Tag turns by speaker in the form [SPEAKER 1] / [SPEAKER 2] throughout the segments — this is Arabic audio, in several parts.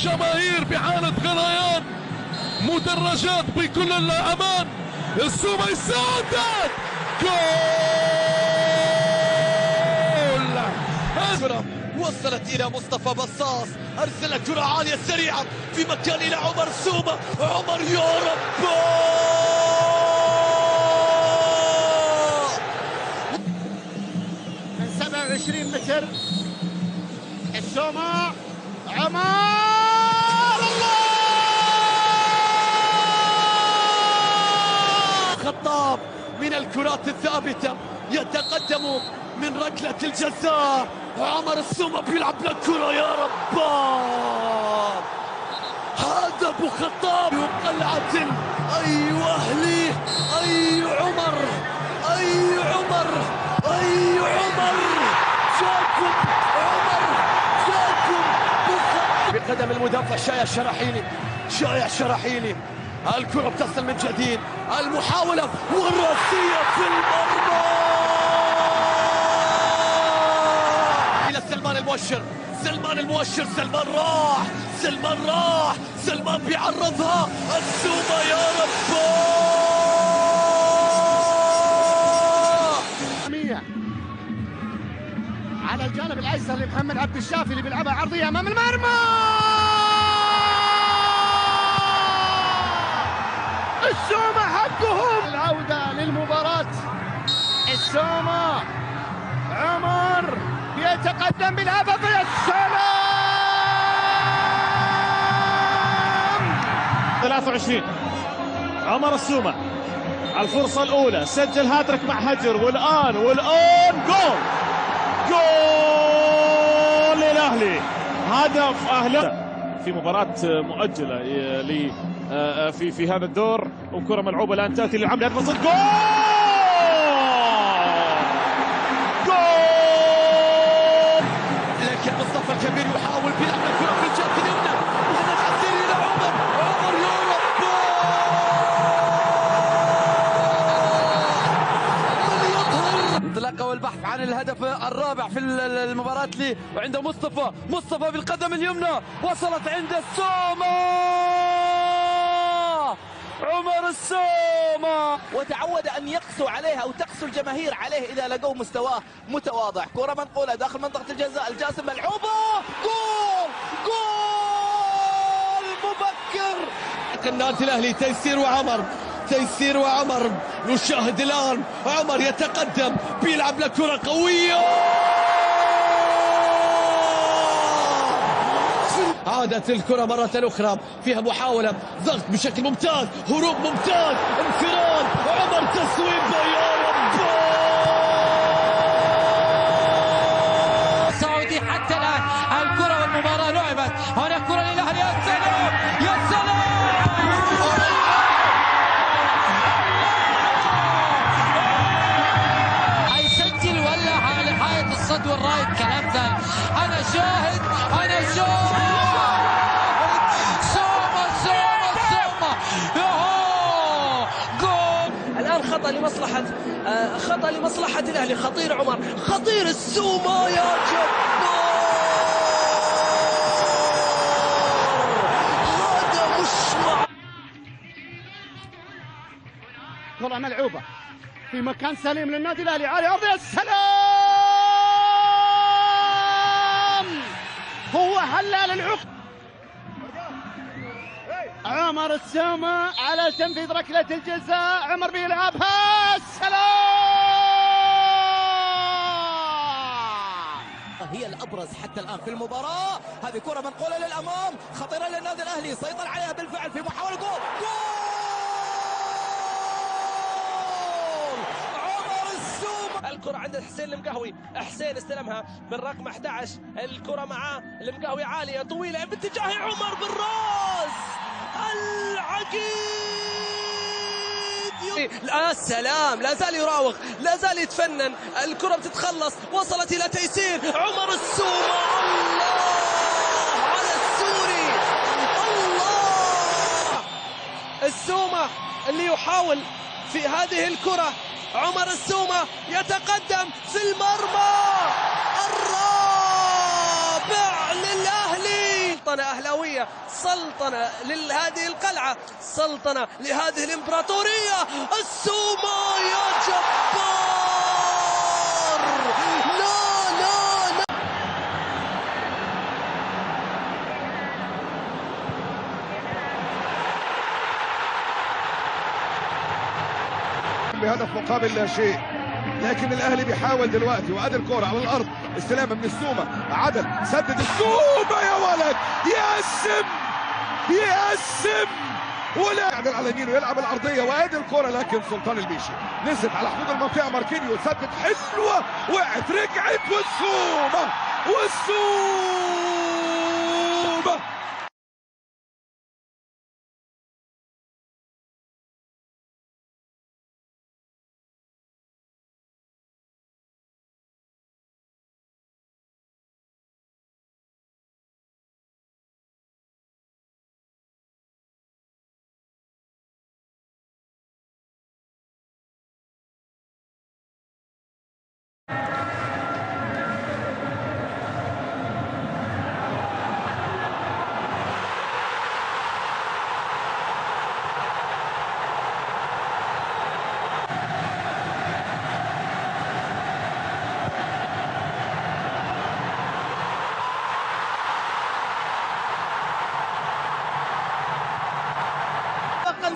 [SPEAKER 1] جماهير بحالة غليان، مدرجات بكل الأمان. السومة يسدد جول.
[SPEAKER 2] وصلت إلى مصطفى بصاص، أرسل كرة عالية سريعة في مكان إلى عمر سومة. عمر يا رب،
[SPEAKER 3] من 27 متر السومة. عمر الله
[SPEAKER 2] خطاب من الكرات الثابتة يتقدم من ركلة الجزاء. عمر السومة بيلعب للكرة يا رب. هذا ابو خطاب وقلعة. اي اهلي، اي عمر، اي عمر، اي عمر، جاكم عمر، جاكم بقدم المدافع شايع الشراحيلي. شايع الشراحيلي، الكرة بتصل من جديد، المحاولة والراسية في المرمى إلى سلمان المؤشر. سلمان المؤشر، سلمان راح، سلمان راح، سلمان بيعرضها. السومة يا رب.
[SPEAKER 3] على الجانب الايسر لمحمد عبد الشافي اللي بيلعبها عرضية امام المرمى. السومة حقهم العودة للمباراة. السومة عمر بيتقدم بالهدف. يا سلام.
[SPEAKER 4] 23 عمر السومة، الفرصة الأولى، سجل هاتريك مع هجر، والآن جول. جول للأهلي، هدف أهلي في مباراة مؤجلة في هذا الدور، وكرة ملعوبة الآن تأتي لعمرو البسيط. جول
[SPEAKER 2] لكن مصطفى الكبير يحاول بلعب الكرة في الجهة اليمنى. محمد حسين إلى عمر. عمر يا رب، من يظهر.
[SPEAKER 5] انطلاقه والبحث عن الهدف الرابع في المباراة لي، وعند مصطفى بالقدم اليمنى، وصلت عند السومة. عمر السومة،
[SPEAKER 6] وتعود أن يقسو عليه أو تقسو الجماهير عليه إذا لقوا مستواه متواضع. كرة منقولة داخل منطقة الجزاء، الجاسم ملعوبة. جول مبكر.
[SPEAKER 2] النادي الأهلي تيسير وعمر، تيسير وعمر. نشاهد الآن عمر يتقدم، بيلعب لكرة قوية. عادت الكرة مرة أخرى، فيها محاولة ضغط بشكل ممتاز، هروب ممتاز، انفراد عمر، تصويبة يا رب.
[SPEAKER 7] السعودي حتى الآن الكرة والمباراة لعبت. هنا كرة للأهلي. يا سلام يا سلام. هيسجل ولا على حائط الصد والرايد؟ كلام ثاني. أنا شاهد.
[SPEAKER 6] الآن خطأ لمصلحة الأهلي. خطير عمر، خطير السومة يا جبار. هذا مش
[SPEAKER 3] كرة ملعوبة في مكان سليم للنادي الأهلي. علي أرض. يا سلام. هو هلال العقد. عمر السومة على تنفيذ ركلة الجزاء. عمر بيلعبها. سلام.
[SPEAKER 6] هي الأبرز حتى الآن في المباراة. هذه كرة منقولة للأمام، خطيرة للنادي الأهلي، سيطر عليها بالفعل في محاولة جول. عمر السومة. الكرة عند حسين المقهوي. حسين استلمها بالرقم 11، الكرة معاه المقهوي عالية طويلة باتجاه عمر بالراس العقيد. لا سلام، لا زال يراوغ، لا زال يتفنن. الكرة بتتخلص، وصلت إلى تيسير عمر السومة. الله على السوري، الله السومة اللي يحاول في هذه الكرة. عمر السومة يتقدم في المرمى الرابع للأهلي. سلطنة أهلاوية، سلطنة لهذه القلعة، سلطنة لهذه الإمبراطورية. السومة يا جبار، لا لا لا.
[SPEAKER 1] بهدف مقابل لا شيء، لكن الاهلي بيحاول دلوقتي. وادي الكرة على الارض، استلامه من السومة، عدل سدد السومة يا ولد، يقسم يقسم ولا يعدل على يمينه، يلعب الارضيه. وادي الكرة، لكن سلطان البيشي نزل على حدود المنطقه. ماركينيو سدد حلوه، وقعت رجعت، والسومة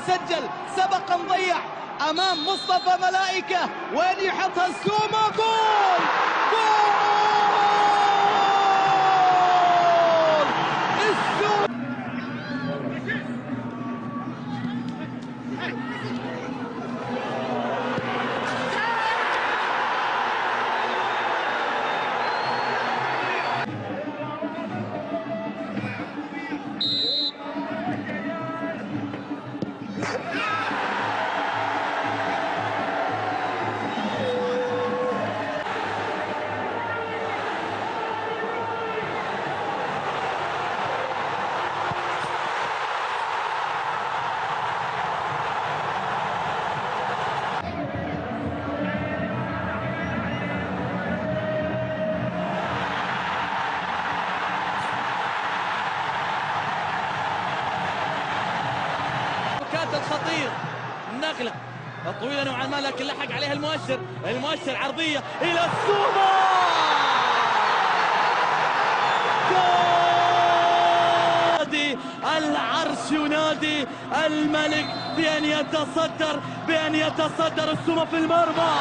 [SPEAKER 3] سجل، سبق نضيع امام مصطفى ملائكه، وين يحطها السومة؟ جول جول السومة.
[SPEAKER 2] الخطير، النقله الطويله نوعا ما، لكن لحق عليها المؤشر عرضيه الى السومة. نادي العرش ينادي الملك بأن يتصدر السومة في المرمى.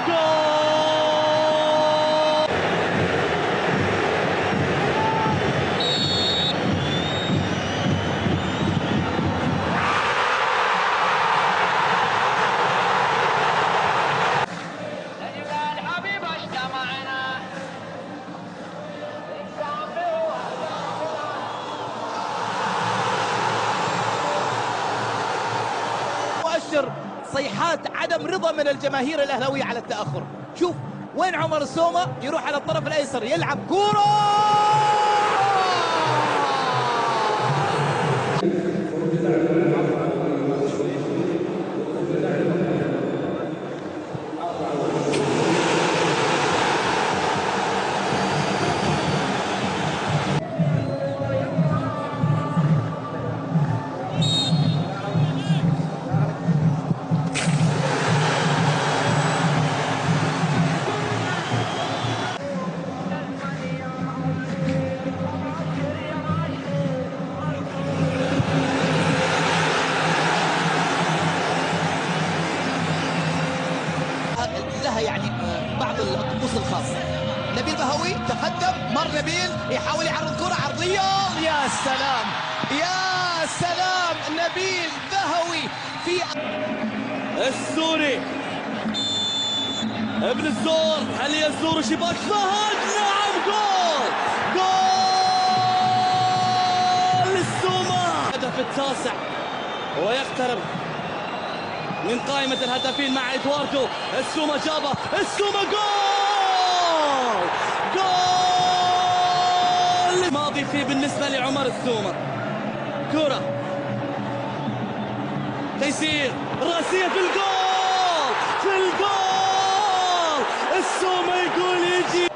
[SPEAKER 2] جول.
[SPEAKER 3] صيحات عدم رضا من الجماهير الاهلاويه على التاخر. شوف وين عمر السومة، يروح على الطرف الايسر، يلعب كوره. لها يعني بعض الطقوس الخاصة. نبيل بهوي تقدم، مر نبيل يحاول يعرض كرة عرضية. يا سلام يا سلام، نبيل بهوي في
[SPEAKER 2] السوري ابن الزور. هل يزور شباك فهد؟ نعم، جول للسومة. الهدف التاسع ويقترب من قائمة الهدافين مع إدواردو. السومة جابه، السومة جول ماضي فيه بالنسبة لعمر السومة. كرة تيسير راسية في الجول، في الجول، السومة يقول يجي.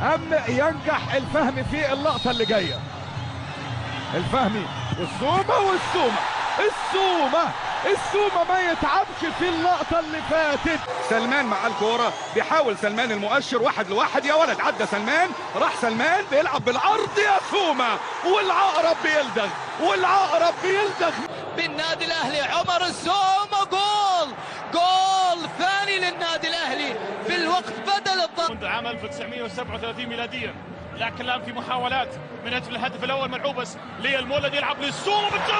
[SPEAKER 1] أم ينجح الفهمي في اللقطة اللي جاية؟ الفهمي السومة ما يتعبش في اللقطة اللي فاتت. سلمان مع الكورة بيحاول سلمان المؤشر 1 لواحد، يا ولد عدى سلمان، راح سلمان بيلعب بالعرض يا سومة، والعقرب بيلدغ
[SPEAKER 3] بالنادي الأهلي. عمر السومة جول ثاني للنادي الأهلي في الوقت بدل الضرب.
[SPEAKER 4] منذ عام 1937 ميلاديا، لكن الآن في محاولات من أجل الهدف الأول ملعوبس للمولد، يلعب للسومة بالجول.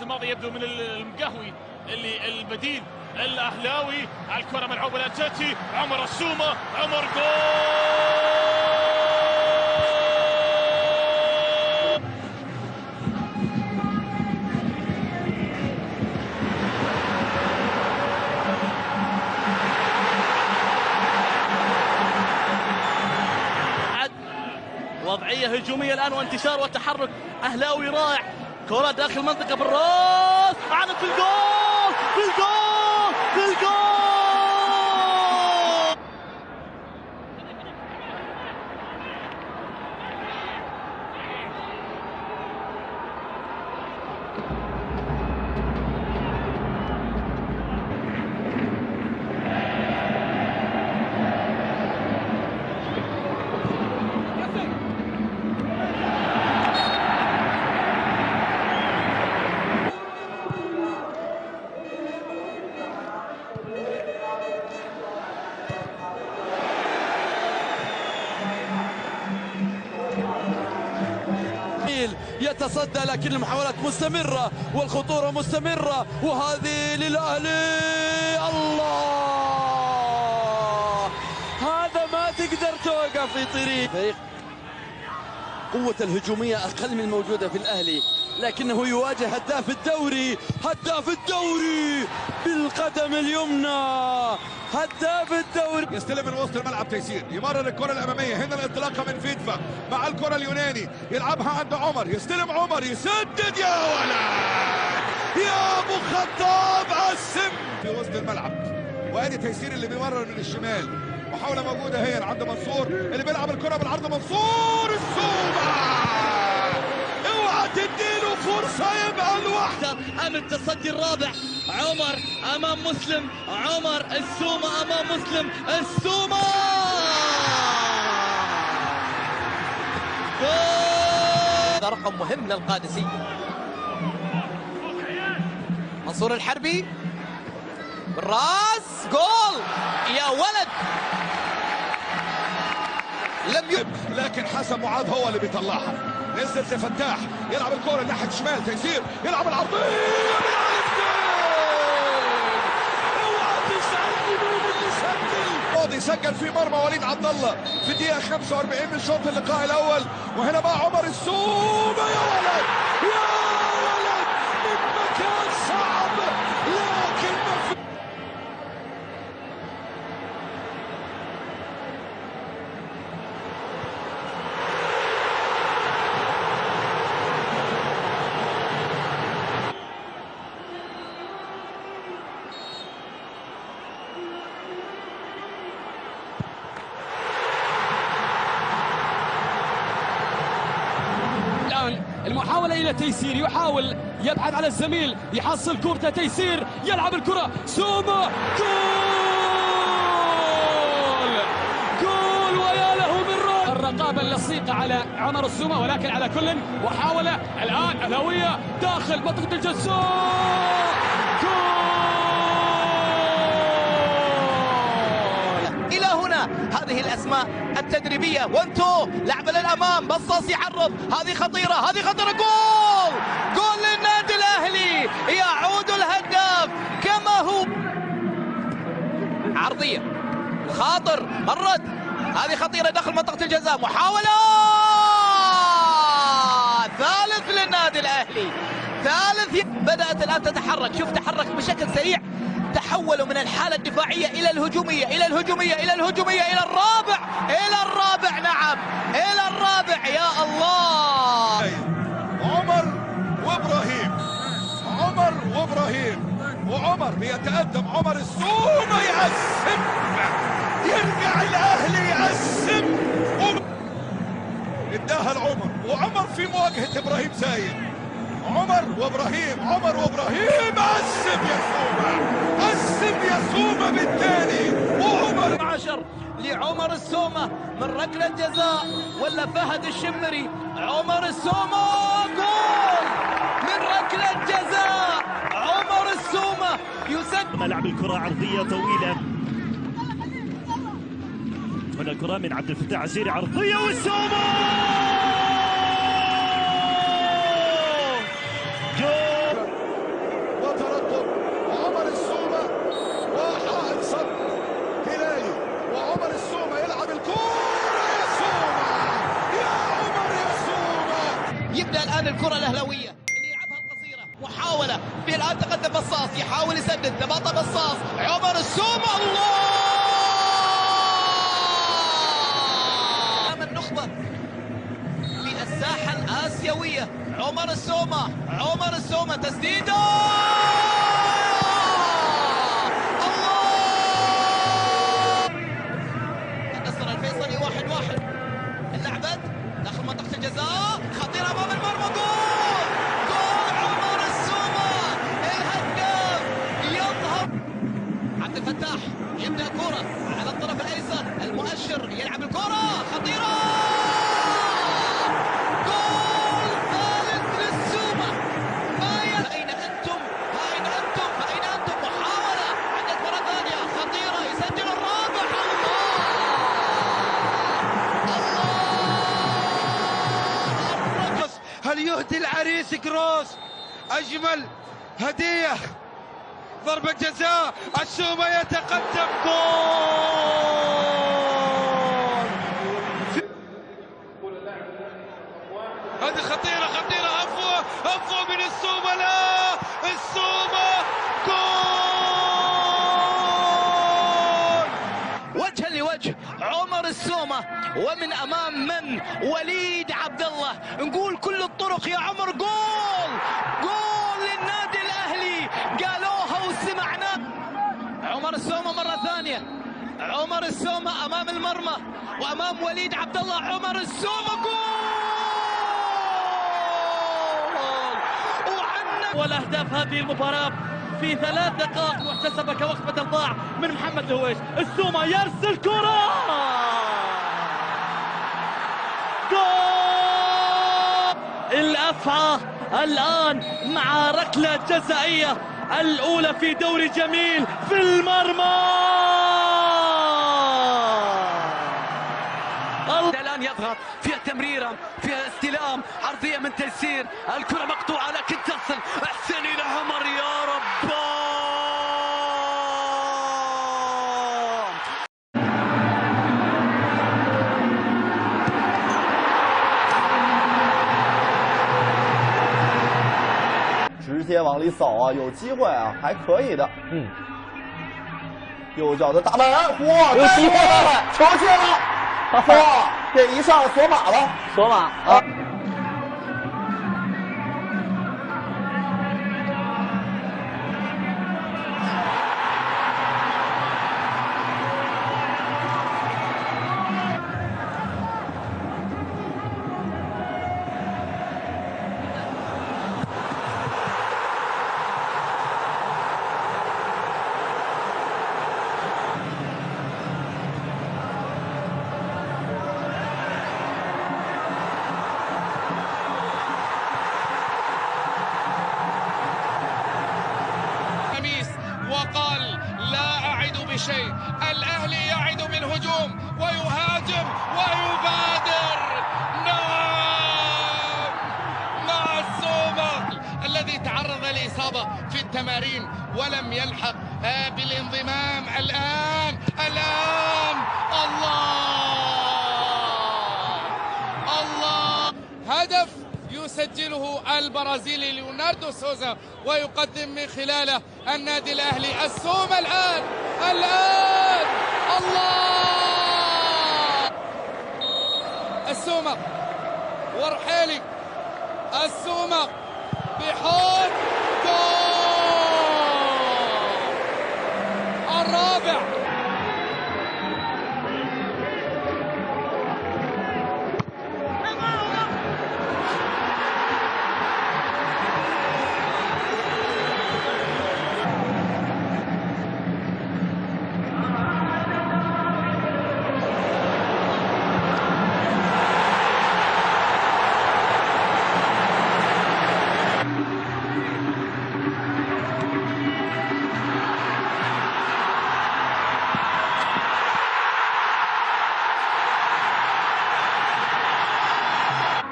[SPEAKER 4] الماضي يبدو من المقهوي اللي البديل الأهلاوي. الكرة ملعوبة لأتاتي، عمر السومة، عمر جول.
[SPEAKER 2] وضعية هجومية الآن وانتشار وتحرك أهلاوي رائع. كرة داخل منطقة بالراس، عانت في الجول، في الجول، في الجول.
[SPEAKER 5] يتصدى، لكن المحاولات مستمرة والخطورة مستمرة، وهذه للأهلي. الله، هذا ما تقدر توقف في طريق. قوة الهجومية أقل من الموجودة في الأهلي، لكنه يواجه هداف الدوري بالقدم اليمنى، هداف الدوري.
[SPEAKER 1] يستلم من وسط الملعب تيسير، يمرر الكرة الأمامية، هنا الانطلاقة من فيدفا مع الكرة اليوناني، يلعبها عند عمر، يستلم عمر، يسدد، يا ولد يا أبو خطاب، قسم في وسط الملعب، وادي تيسير اللي بيمرر من الشمال، محاولة موجودة هي عند منصور اللي بيلعب الكرة بالعرض، منصور السومة، اوعى تديله فرصة يبقى لوحده.
[SPEAKER 2] أم التصدي الرابع، عمر أمام مسلم، عمر السومة أمام مسلم، السومة
[SPEAKER 3] هذا رقم مهم للقادسي. منصور الحربي بالراس، جول يا ولد.
[SPEAKER 1] لكن حسن معاذ هو اللي بيطلعها، نزل لفتاح، يلعب الكرة ناحية الشمال، تيسير يلعب العرضية من على الجول. اوعى تسألني مين اللي سجل. فاضي سجل في مرمى وليد عبد الله في دقيقة 45 من شوط اللقاء الأول، وهنا بقى عمر السومة، يا ولد يا ولد من مكان صعب، لكن
[SPEAKER 7] محاولة إلى تيسير، يحاول يبحث على الزميل، يحصل كرة تيسير، يلعب الكرة سوما، جول ويا له من رأي. الرقابة اللصيقة على عمر السوما، ولكن على كل محاولة الآن الهوية داخل منطقة الجزاء.
[SPEAKER 3] إلى هنا هذه الأسماء التدريبية. وانتو لعبة للأمام، بصاص يعرض، هذه خطيرة، هذه خطيرة، جول للنادي الأهلي، يعود الهداف كما هو. عرضية خاطر مرت، هذه خطيرة داخل منطقة الجزاء، محاولة ثالث للنادي الأهلي، ثالث. بدأت الآن تتحرك، شوف تحرك بشكل سريع، تحولوا من الحالة الدفاعية إلى الهجومية، إلى الهجومية، إلى الهجومية، إلى الرابع، إلى الرابع، نعم إلى الرابع، يا الله.
[SPEAKER 1] عمر وابراهيم، عمر وابراهيم، وعمر بيتقدم، عمر السومة يقسم، يرجع الاهلي يقسم، اداها لعمر، وعمر في مواجهة ابراهيم زايد، عمر وابراهيم، عمر وابراهيم، قسم يا سومة، قسم يا سومة بالتالي، وعمر
[SPEAKER 3] 10 لعمر السومة من ركلة جزاء، ولا فهد الشمري، عمر السومة جول من ركلة جزاء، عمر السومة يسجل.
[SPEAKER 8] لعب الكرة عرضية طويلة، هنا الكرة من عبد الفتاح عزيري، عرضية والسومة جول،
[SPEAKER 1] وترقب وعمر السومة وحائط صد هلالي، وعمر السومة يلعب الكرة، يا سومة يا عمر يا سومة.
[SPEAKER 3] يبدأ الآن الكرة الأهلاوية اللي يلعبها القصيرة، محاولة في الآن تقدم بصاص، يحاول يسدد، ثبات بصاص، عمر السومة، الله النخبة في الساحة الآسيوية، عمر السومة، عمر السومة تسديده، الله. النصر الفيصلي 1-1، اللعبة داخل منطقة الجزاء، خطيرة أمام المرمى، جول عمر السومة، الهداف يظهر. عبد الفتاح يبدأ كرة على الطرف الأيسر، المؤشر يلعب الكرة خطيرة، جول ثالث للسومة. أين أنتم؟ أين أنتم؟ أين أنتم؟ محاولة عدت مرة ثانية خطيرة، يسجل الرابع، الله.
[SPEAKER 9] هل يهدي العريس كروس أجمل هدية؟ ضربة جزاء، السومة يتقدم، جول. هذه خطيرة، خطيرة، عفو من السومة، لا السومة جول.
[SPEAKER 3] وجها لوجه عمر السومة، ومن امام من؟ وليد عبد الله، نقول كل الطرق يا عمر، جول، جول للنادي الاهلي، قالوها وسمعناها. عمر السومة مرة ثانية، عمر السومة امام المرمى وامام وليد عبد الله، عمر السومة جول.
[SPEAKER 7] والاهداف هذه المباراة في 3 دقائق محتسبة كوقت بدل ضاع من محمد الهويش. السومة يرسل كرة، جول. الأفعى الآن مع ركلة جزائية الأولى في دوري جميل في المرمى. الآن يضغط فيها تمريرة، فيها استلام، عرضية من تيسير، الكرة مقطوعة لكن تصل، احسن إلى عمر، يا رب.
[SPEAKER 10] 直接往里扫啊，有机会啊，还可以的。右脚的大门，嚯，有机会了，球进了，嚯，这一上锁码了，锁码啊。
[SPEAKER 9] شيء. الأهلي يعد بالهجوم ويهاجم ويبادر. نعم، مع السومة الذي تعرض لإصابة في التمارين ولم يلحق بالانضمام. الآن الله هدف يسجله البرازيلي ليوناردو سوزا ويقدم من خلاله النادي الأهلي السومة. الآن الله، السومة ورحيلي، السومة بحول، جول الرابع.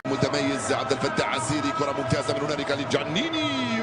[SPEAKER 11] متميز عبد الفتاح عسيري، كرة ممتازة من هنالك لجانيني،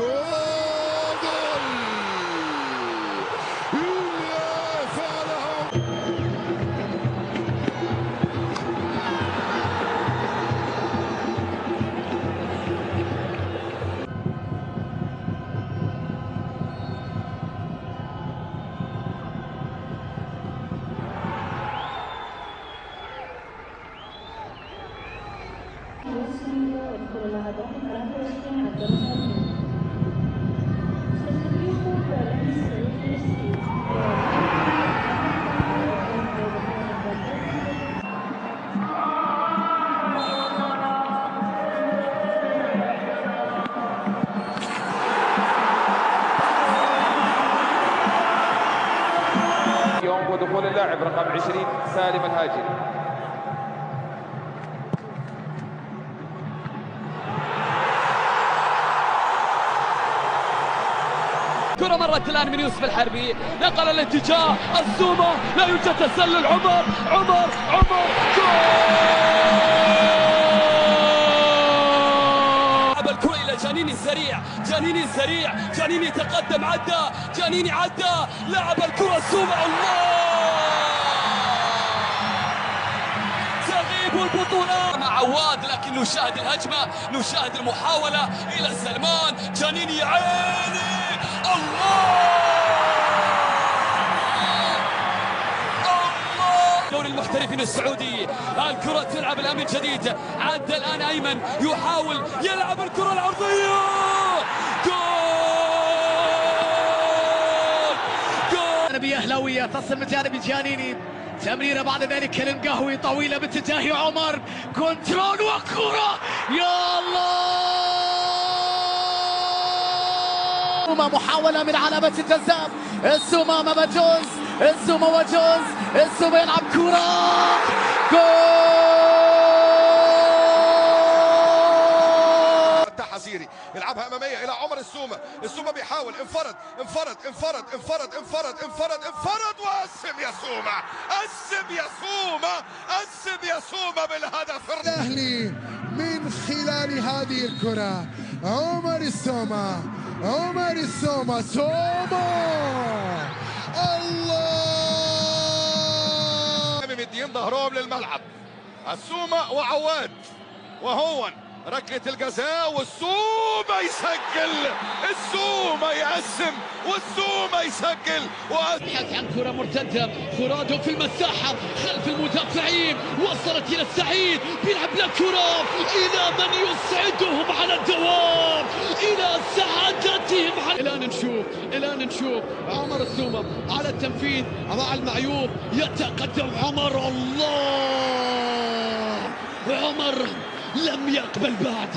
[SPEAKER 12] ودخول اللاعب رقم 20 سالم الهاجري.
[SPEAKER 7] كرة مرت الآن من يوسف الحربي، نقل الاتجاه، السومة، لا يوجد تسلل، عمر جول! لعب الكرة إلى جانيني سريع، جانيني تقدم، جانيني عدى، لعب الكرة السومة، الله! تغيب البطولة مع عواد، لكن نشاهد الهجمة، نشاهد المحاولة إلى سلمان، جانيني يا عيني، الله! دوري المحترفين السعودي، الكرة تلعب الآن من جديد، عدى الآن أيمن يحاول يلعب الكرة العرضية، جول!
[SPEAKER 3] جانبية أهلاوية تصل من جانب جانيني، تمريرة بعد ذلك المقهوي طويلة باتجاه عمر، كنترول وكرة، يا الله! محاولة من علامة الجزاء، السومة ما بجوز، السومة وجوز، السومة يلعب كرة، جول!
[SPEAKER 1] حسيري يلعبها اماميه الى عمر السومه، السومه بيحاول، انفرد، وقسم يا سومه بالهدف.
[SPEAKER 13] الاهلي من خلال هذه الكره عمر السومه، الله!
[SPEAKER 1] مدين ظهرهم للملعب، السومه وعواد، وهون ركلة الجزاء، والسومة يسجل، السومة يقسم، والسومة يسجل.
[SPEAKER 3] يبحث عن كرة مرتدة، فرادو في المساحة خلف المدافعين، وصلت إلى السعيد، بيلعب لك كرة إلى من يسعدهم على الدوام، إلى سعادتهم. الآن نشوف عمر السومة على التنفيذ مع المعيوب، يتقدم عمر، الله! عمر لم يقبل بعد،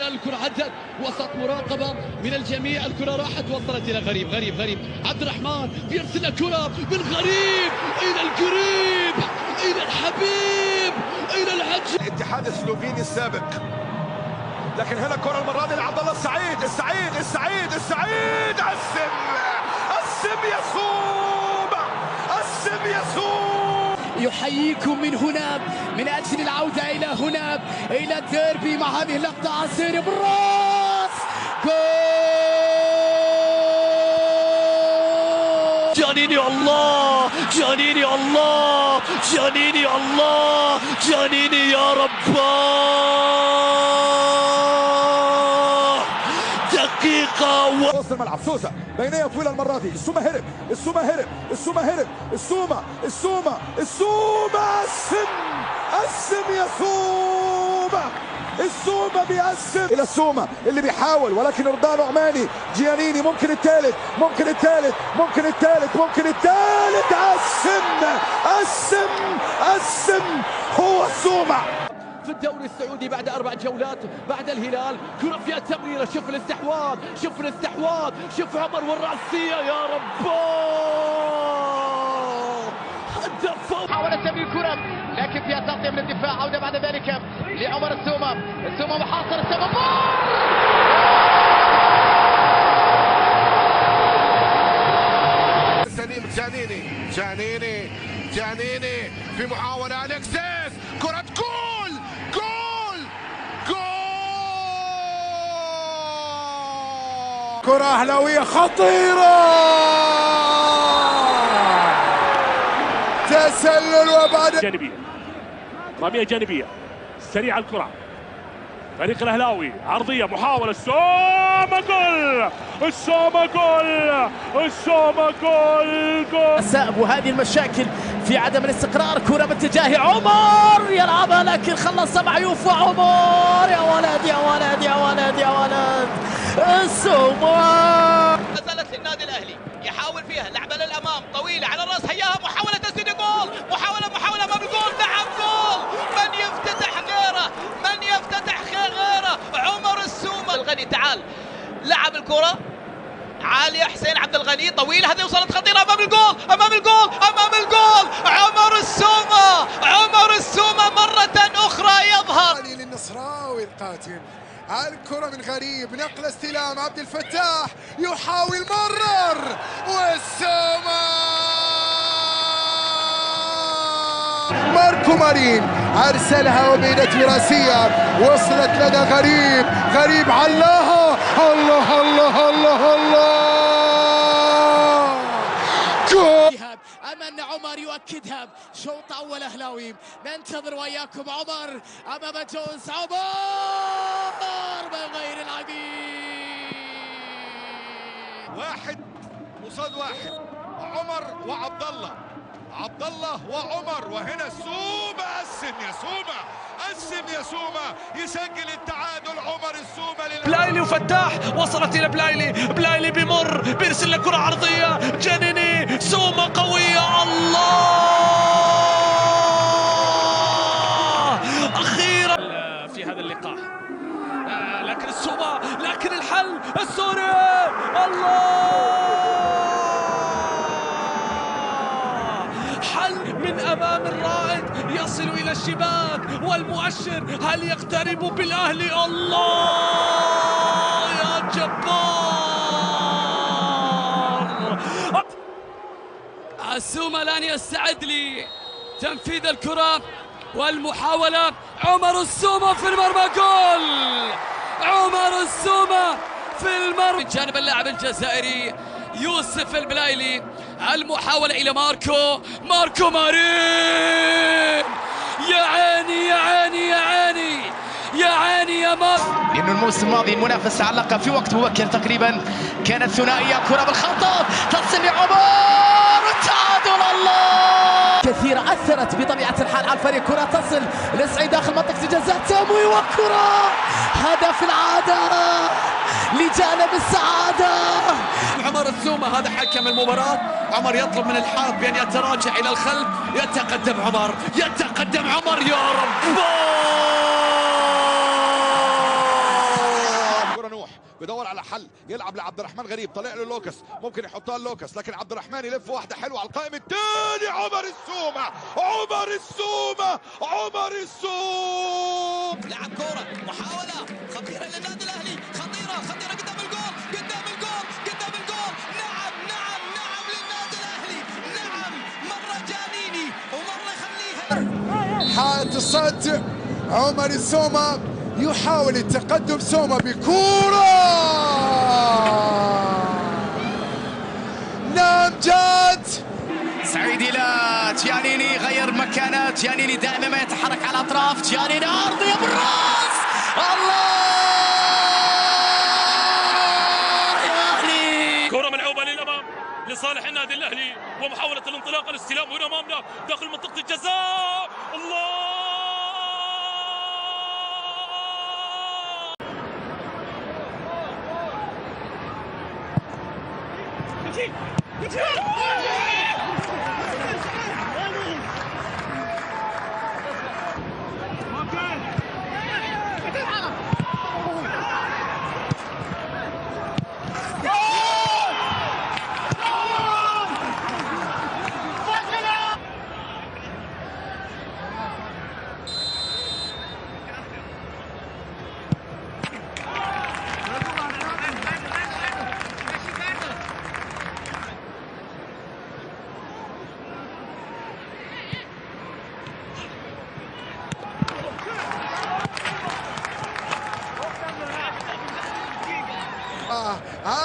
[SPEAKER 3] الكرة عدت وسط مراقبة من الجميع، الكرة راحت وصلت إلى غريب عبد الرحمن بيرسل الكرة من غريب إلى القريب، إلى الحبيب، إلى العجل.
[SPEAKER 1] الاتحاد السلوفيني السابق، لكن هنا الكرة المرة دي لعبد الله السعيد، قسم يا سومة، يسوع
[SPEAKER 3] يحييكم من هنا من أجل العودة إلى هنا إلى الديربي مع هذه اللقطة. عسيري بالراس،
[SPEAKER 2] جانيني الله، جانيني الله، جانيني الله، جانيني يا رب. دقيقة
[SPEAKER 1] وسط الملعب سوسة بينية طويلة المرة دي. السومة هرب، السومة هرب، السومة هرب، السومة قسم يا سومة. السومة بيقسم إلى السومة اللي بيحاول، ولكن رضا نعماني. جيانيني ممكن الثالث، ممكن الثالث. قسم هو السومة
[SPEAKER 2] في الدوري السعودي بعد 4 جولات بعد الهلال. كرة فيها تمريرة، شوف الاستحواذ، شوف عمر والرأسية يا رب. هدف.
[SPEAKER 3] حاول تمرير كرة لكن فيها تغطية من الدفاع. عودة بعد ذلك لعمر السومة محاصر
[SPEAKER 11] سليم جانيني في محاولة أليكسيس، كرة جول.
[SPEAKER 1] كرة أهلاوية خطيرة، تسلل وبعد
[SPEAKER 4] جانبية، رمية جانبية سريعة الكرة. فريق الأهلاوي عرضية، محاولة السومة جول.
[SPEAKER 3] السائب وهذه المشاكل في عدم الاستقرار. كرة باتجاه عمر يلعبها لكن خلص معيوف. وعمر يا ولد السومة
[SPEAKER 14] ما زالت للنادي الاهلي يحاول فيها لعبه للامام طويله على الراس. هياها محاوله تسديد جول، محاوله امام الجول. نعم جول. من يفتتح غيره عمر السومة. الغني تعال لعب الكره عالية. حسين عبد الغني طويلة، هذه وصلت خطيرة أمام الجول. عمر السومة مرة أخرى يظهر.
[SPEAKER 13] للنصراوي القاتل. الكرة من غريب، نقل استلام عبد الفتاح يحاول مرر والسومة. ماركو مارين أرسلها وبيدت راسية، وصلت لدى غريب علاها. الله
[SPEAKER 3] أمام عمر يؤكدها. شوط أول أهلاوي. ننتظر وياكم عمر أمام جوز. عمر بغير العقيد.
[SPEAKER 1] 1 قصاد 1. عمر وعبد الله وعمر. وهنا السومة قسم يا سومة يسجل التعادل. عمر السومة
[SPEAKER 2] بلايلي وفتاح، وصلت الى بلايلي بيمر بيرسل لك كرة عرضية. جنيني سومة قوية. الله اخيرا في هذا اللقاء. لكن السومة، لكن الحل السوري. حل من امام الرائد يصل الى الشباك، والمؤشر هل يقترب بالاهلي؟ الله يا جبار.
[SPEAKER 7] السومة الآن يستعد لتنفيذ الكرة والمحاولة. عمر السومة في المرمى. جول عمر السومة في المرمى من جانب اللاعب الجزائري يوسف البلايلي. المحاولة إلى ماركو مارين. يا عيني يا ماركو.
[SPEAKER 3] إنه الموسم الماضي المنافسة على اللقب في وقت مبكر تقريبا كانت ثنائية. كرة بالخطأ تصل لعمر والتعادل. الله كثيرة أثرت بطبيعة الحال على الفريق. كرة تصل لسعيد داخل منطقة الجزاء. تموي وكرة هدف العادة لجانب السعادة.
[SPEAKER 2] عمر السومة هذا حكم المباراة. عمر يطلب من الحارس بأن يتراجع إلى الخلف. يتقدم عمر يا رب.
[SPEAKER 1] نوح بدور على حل، يلعب لعبد الرحمن غريب، طلع له لوكاس، ممكن يحطها لوكاس، لكن عبد الرحمن يلف واحده حلوه على القائم الثاني. عمر السومة
[SPEAKER 14] لعب كرة محاولة خطيرة للنادي الأهلي. خطيرة قدام الجول. نعم للنادي الأهلي. مرة جاء
[SPEAKER 13] الصد. عمر السومة يحاول التقدم. سومة بكورة، نعم جاد.
[SPEAKER 3] سعيد إلى تيانيني، غير مكانه. تيانيني دائما ما يتحرك على الأطراف. تيانيني أرضية بالراس، الله يا أهلي.
[SPEAKER 15] كرة ملعوبة للأمام لصالح النادي الأهلي، ومحاولة الانطلاق، الاستلام هنا أمامنا داخل منطقة الجزاء. الله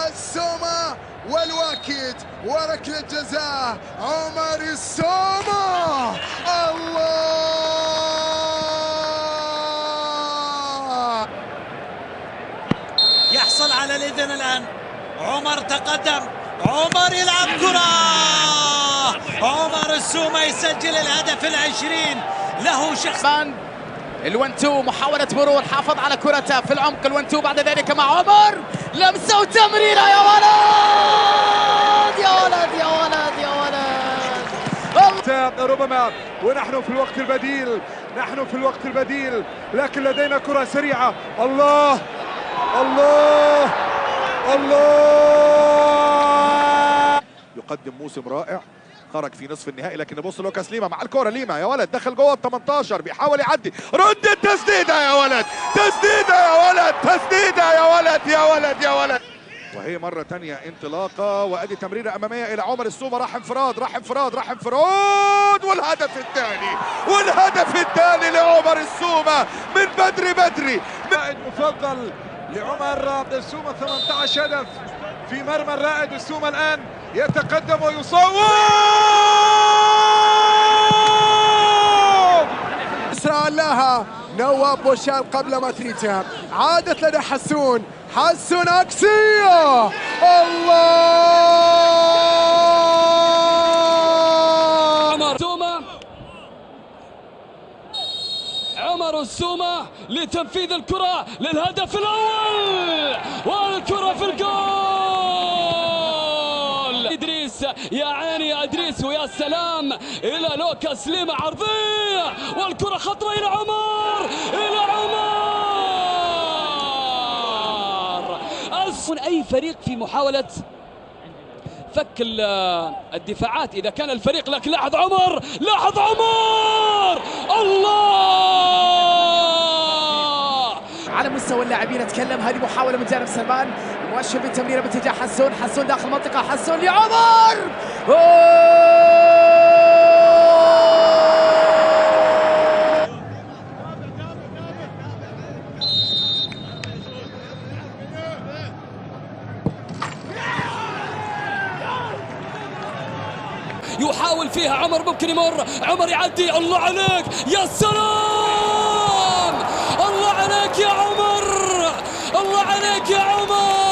[SPEAKER 13] السومة والواكد وركلة جزاء. عمر السومة، الله
[SPEAKER 16] يحصل على الإذن الآن. عمر تقدم، عمر يلعب كرة، عمر السومة يسجل الهدف العشرين له شخصان.
[SPEAKER 3] الونتو محاولة مرور، حافظ على كرته في العمق. الونتو بعد ذلك مع عمر، لمسة وتمريرة. يا ولد يا ولد يا ولد يا ولد.
[SPEAKER 17] ربما ونحن في الوقت البديل، نحن في الوقت البديل، لكن لدينا كرة سريعة. الله الله الله.
[SPEAKER 1] يقدم موسم رائع، خرج في نصف النهائي، لكن بص لوكاس ليما مع الكرة. ليما يا ولد دخل جوه ال 18، بيحاول يعدي. رد التسديدة يا ولد، تسديدة يا ولد، تسديدة يا ولد يا ولد يا ولد. وهي مرة تانية انطلاقة، وادي تمريرة أمامية إلى عمر السومة. راح انفراد، راح انفراد، راح انفراد، والهدف الثاني، والهدف الثاني لعمر السومة من بدري.
[SPEAKER 17] رائد مفضل لعمر عبد السومة، 18 هدف في مرمى الرائد. السومة الآن يتقدم ويصوب.
[SPEAKER 13] اسرع لها نواف بوشال قبل ما تريتها. عادت لدى حسون، حسون أكسية، الله.
[SPEAKER 7] عمر السومة لتنفيذ الكرة للهدف الأول، والكرة في الجول. إدريس، يا عيني يا إدريس، ويا سلام إلى لوكاس ليما، عرضية والكرة خطرة إلى عمر، إلى عمر. أي فريق في محاولة فك الدفاعات إذا كان الفريق، لكن لاحظ عمر، لاحظ عمر، الله.
[SPEAKER 3] على مستوى اللاعبين اتكلم. هذه محاولة من جانب سلمان، مؤشر بالتمريرة باتجاه حسون. حسون داخل المنطقة، حسون لعمر.
[SPEAKER 7] يحاول فيها عمر، ممكن يمر، عمر يعدي. الله عليك، يا سلام، الله عليك يا عمر، الله عليك يا عمر.